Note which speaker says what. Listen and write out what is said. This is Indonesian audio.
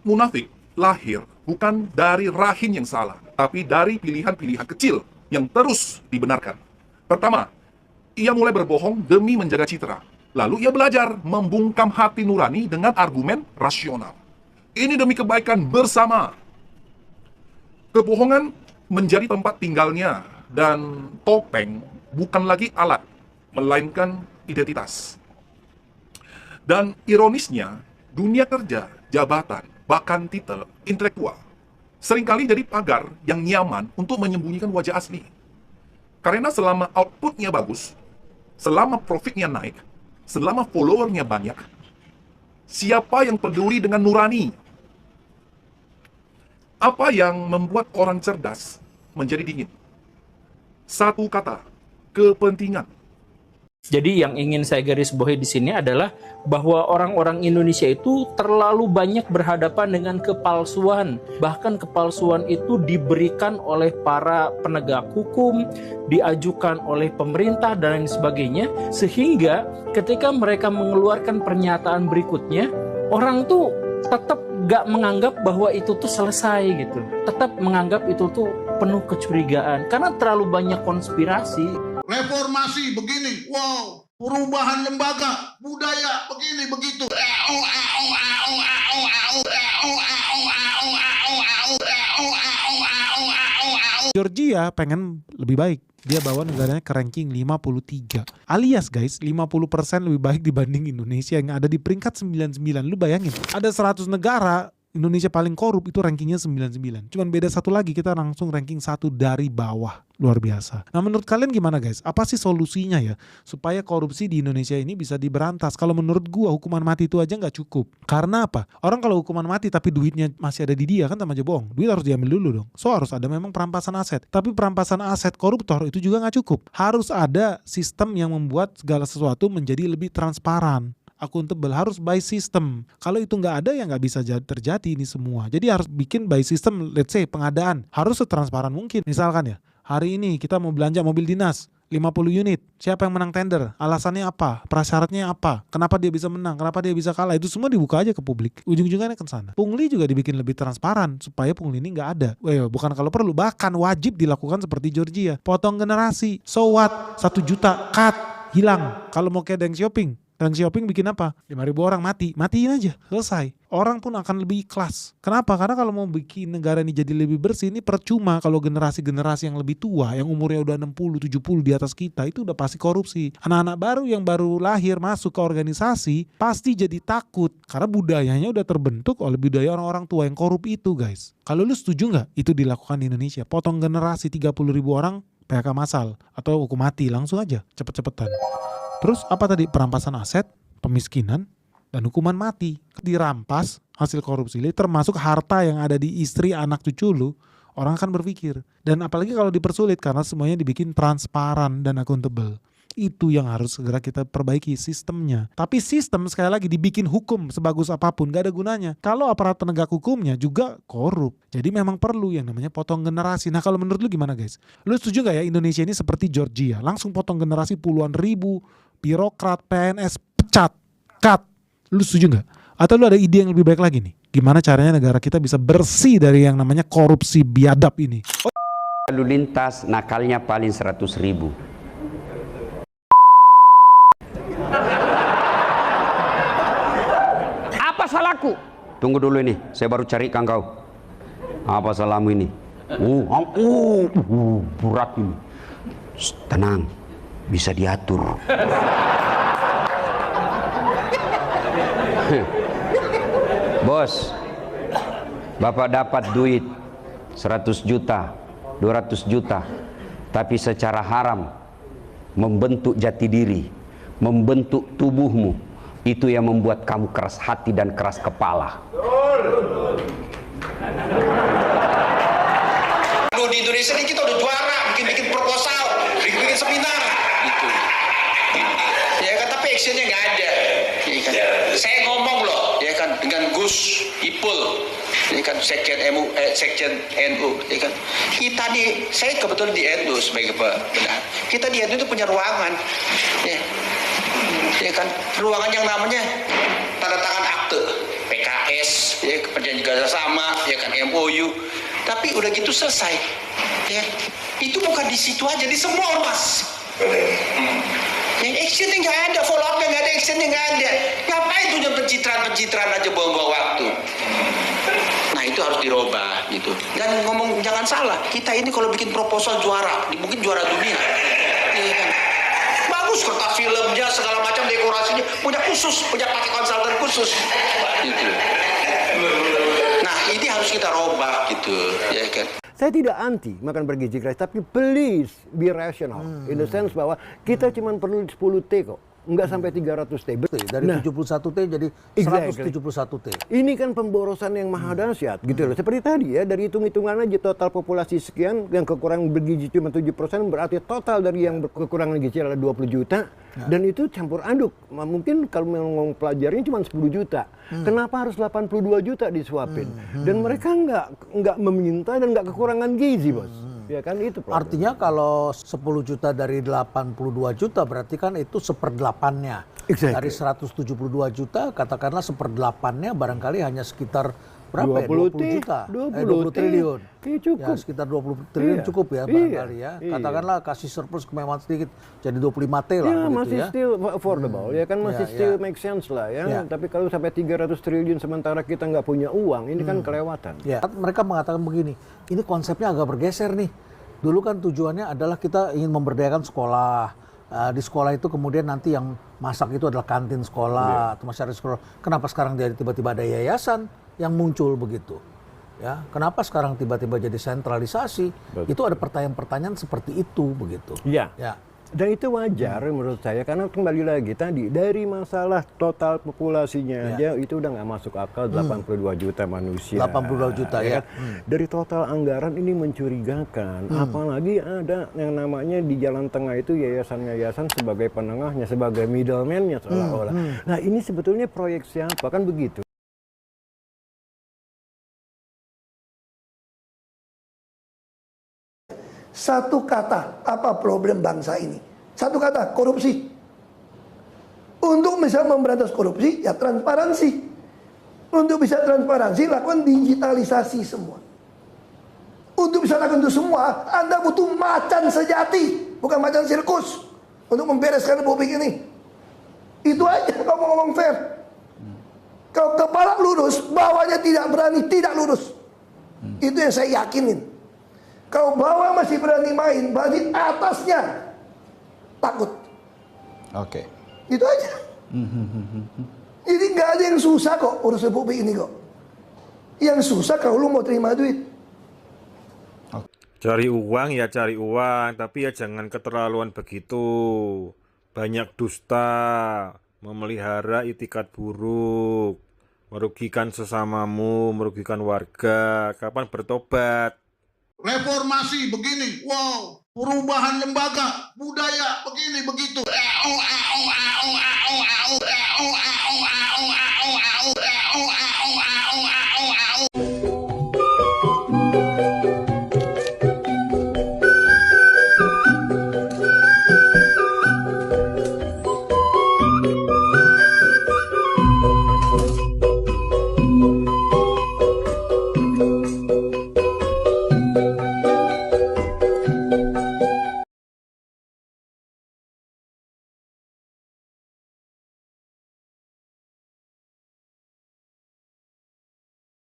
Speaker 1: munafik lahir bukan dari rahim yang salah, tapi dari pilihan-pilihan kecil yang terus dibenarkan. Pertama, ia mulai berbohong demi menjaga citra. Lalu ia belajar membungkam hati nurani dengan argumen rasional. Ini demi kebaikan bersama. Kebohongan menjadi tempat tinggalnya, dan topeng bukan lagi alat, melainkan identitas. Dan ironisnya, dunia kerja, jabatan, bahkan titel intelektual seringkali jadi pagar yang nyaman untuk menyembunyikan wajah asli. Karena selama outputnya bagus, selama profitnya naik, selama followernya banyak, siapa yang peduli dengan nurani? Apa yang membuat orang cerdas menjadi dingin? Satu kata, kepentingan.
Speaker 2: Jadi yang ingin saya garis bawahi di sini adalah bahwa orang-orang Indonesia itu terlalu banyak berhadapan dengan kepalsuan. Bahkan kepalsuan itu diberikan oleh para penegak hukum, diajukan oleh pemerintah dan lain sebagainya. Sehingga ketika mereka mengeluarkan pernyataan berikutnya, orang tuh tetap gak menganggap bahwa itu tuh selesai gitu. Tetap menganggap itu tuh penuh kecurigaan. Karena terlalu banyak konspirasi.
Speaker 3: Reformasi begini, wow, perubahan lembaga, budaya begini begitu.
Speaker 4: Georgia pengen lebih baik. Dia bawa negaranya ke ranking 53. Alias guys, 50% lebih baik dibanding Indonesia yang ada di peringkat 99. Lu bayangin, ada 100 negara, Indonesia paling korup itu rankingnya 99. Cuman beda satu lagi, kita langsung ranking 1 dari bawah. Luar biasa. Nah menurut kalian gimana guys? Apa sih solusinya ya supaya korupsi di Indonesia ini bisa diberantas? Kalau menurut gua hukuman mati itu aja nggak cukup. Karena apa? Orang kalau hukuman mati tapi duitnya masih ada di dia kan sama aja bohong. Duit harus diambil dulu dong. So harus ada memang perampasan aset. Tapi perampasan aset koruptor itu juga nggak cukup. Harus ada sistem yang membuat segala sesuatu menjadi lebih transparan, akuntabel, harus by system. Kalau itu nggak ada ya nggak bisa terjadi ini semua. Jadi harus bikin by system. Let's say pengadaan harus setransparan mungkin. Misalkan ya, hari ini kita mau belanja mobil dinas 50 unit. Siapa yang menang tender? Alasannya apa? Prasyaratnya apa? Kenapa dia bisa menang? Kenapa dia bisa kalah? Itu semua dibuka aja ke publik. Ujung-ujungnya ke sana. Pungli juga dibikin lebih transparan supaya pungli ini nggak ada. Bukan kalau perlu, bahkan wajib dilakukan seperti Georgia. Potong generasi. So what? 1 juta cut, hilang. Kalau mau kayak Deng Xiaoping. Dan Xiaoping bikin apa? 5.000 orang mati. Matiin aja. Selesai. Orang pun akan lebih ikhlas. Kenapa? Karena kalau mau bikin negara ini jadi lebih bersih, ini percuma kalau generasi-generasi yang lebih tua, yang umurnya udah 60, 70 di atas kita, itu udah pasti korupsi. Anak-anak baru yang baru lahir masuk ke organisasi, pasti jadi takut. Karena budayanya udah terbentuk oleh budaya orang-orang tua yang korup itu guys. Kalau lu setuju nggak itu dilakukan di Indonesia? Potong generasi 30.000 orang, PHK massal. Atau hukum mati, langsung aja. Cepet-cepetan. Terus apa tadi? Perampasan aset, pemiskinan, dan hukuman mati. Dirampas hasil korupsi, termasuk harta yang ada di istri, anak, cucu lu, orang akan berpikir. Dan apalagi kalau dipersulit karena semuanya dibikin transparan dan akuntabel. Itu yang harus segera kita perbaiki sistemnya. Tapi sistem sekali lagi dibikin hukum sebagus apapun gak ada gunanya kalau aparat penegak hukumnya juga korup. Jadi memang perlu yang namanya potong generasi. Nah kalau menurut lu gimana guys? Lu setuju gak ya Indonesia ini seperti Georgia? Langsung potong generasi puluhan ribu birokrat, PNS, pecat, cut. Lu setuju gak? Atau lu ada ide yang lebih baik lagi nih? Gimana caranya negara kita bisa bersih dari yang namanya korupsi biadab ini?
Speaker 5: Lalu lintas nakalnya paling 100.000. Apa salahku? Tunggu dulu ini, saya baru carikan kau. Apa salahmu ini? Berat ini. Tenang, bisa diatur. Bos, Bapak dapat duit 100 juta, 200 juta, tapi secara haram membentuk jati diri, membentuk tubuhmu, itu yang membuat kamu keras hati dan keras kepala.
Speaker 3: Di Indonesia ini kita udah juara, bikin proposal, bikin seminar, gitu. Ya kan, tapi actionnya nggak ada. Ya kan? Saya ngomong loh, ya kan, dengan Gus Ipul, ya kan, Sekjen NU, ya kan. Kita saya kebetulan di NU sebagai benar. Kita di NU itu punya ruangan, ya kan, ruangan yang namanya tanda tangan akte PKI. KS, ya perjanjian kerjasama, ya kan MOU. Tapi udah gitu selesai. Ya, itu bukan di situ aja, di semua ormas. Yang actionnya nggak ada, follow up-nya nggak ada, actionnya nggak ada. Ngapain punya pencitraan aja buang-buang waktu? Nah itu harus dirubah gitu. Dan ngomong jangan salah, kita ini kalau bikin proposal juara, mungkin juara dunia. Iya kan? Bagus kertas filmnya, segala macam dekorasinya, punya pakai konsultan khusus. Gitu. Nah ini harus kita robah gitu, ya kan?
Speaker 6: Saya tidak anti makan bergizi keras, tapi please be rational. In the sense bahwa kita cuma perlu 10 T kok. Nggak sampai 300 T.
Speaker 7: Dari 71 T jadi 171 T.
Speaker 6: Ini kan pemborosan yang maha dahsyat gitu loh. Seperti tadi ya, dari hitung-hitungan aja total populasi sekian yang kekurangan bergizi cuma 7%, berarti total dari yang kekurangan gizi adalah 20 juta. Dan itu campur aduk. Mungkin kalau ngomong pelajarnya cuma 10 juta. Kenapa harus 82 juta disuapin? Dan mereka nggak meminta dan nggak kekurangan gizi, Bos. Ya kan itu problem.
Speaker 7: Artinya kalau 10 juta dari 82 juta berarti kan itu 1/8-nya.
Speaker 6: Exactly.
Speaker 7: Dari 172 juta katakanlah 1/8-nya barangkali hanya sekitar berapa
Speaker 6: 20
Speaker 7: ya? 20 juta.
Speaker 6: 20
Speaker 7: triliun.
Speaker 6: Iya, cukup.
Speaker 7: Ya, sekitar 20 triliun cukup ya barangkali ya. Katakanlah kasih surplus kemewahan sedikit jadi 25 T lah
Speaker 6: Ya,
Speaker 7: begitu
Speaker 6: masih
Speaker 7: ya.
Speaker 6: still affordable, ya kan masih
Speaker 7: Ya,
Speaker 6: still
Speaker 7: ya.
Speaker 6: make sense lah ya.
Speaker 7: Ya.
Speaker 6: Tapi kalau sampai 300 triliun sementara kita nggak punya uang, ini kan kelewatan.
Speaker 7: Ya, mereka mengatakan begini, ini konsepnya agak bergeser nih. Dulu kan tujuannya adalah kita ingin memberdayakan sekolah. Di sekolah itu kemudian nanti yang masak itu adalah kantin sekolah atau masyarakat sekolah. Kenapa sekarang jadi tiba-tiba ada yayasan yang muncul begitu? Ya, kenapa sekarang tiba-tiba jadi sentralisasi? Itu ada pertanyaan-pertanyaan seperti itu begitu.
Speaker 6: Iya.
Speaker 7: Ya.
Speaker 6: Dan itu wajar menurut saya, karena kembali lagi tadi dari masalah total populasinya aja itu udah nggak masuk akal 82 juta manusia.
Speaker 7: 82 juta ya.
Speaker 6: Kan? Dari total anggaran ini mencurigakan. Apalagi ada yang namanya di jalan tengah itu yayasan-yayasan sebagai penengahnya, sebagai middleman-nya seolah-olah. Nah ini sebetulnya proyek siapa kan begitu.
Speaker 8: Satu kata, apa problem bangsa ini? Satu kata, korupsi. Untuk bisa memberantas korupsi, ya transparansi. Untuk bisa transparansi, lakukan digitalisasi semua. Untuk bisa lakukan itu semua, Anda butuh macan sejati, bukan macan sirkus. Untuk membereskan republik ini. Itu aja kalau mau ngomong fair. Kalau kepala lurus, bawahnya tidak berani, tidak lurus. Itu yang saya yakinin. Kalau bawah masih berani main, berarti atasnya takut.
Speaker 9: Oke.
Speaker 8: Itu aja. Jadi nggak ada yang susah kok urus republik ini kok. Yang susah kalau lu mau terima duit.
Speaker 10: Cari uang ya cari uang, tapi ya jangan keterlaluan begitu. Banyak dusta, memelihara itikat buruk, merugikan sesamamu, merugikan warga. Kapan bertobat?
Speaker 11: Reformasi begini, wow, perubahan lembaga, budaya begini begitu.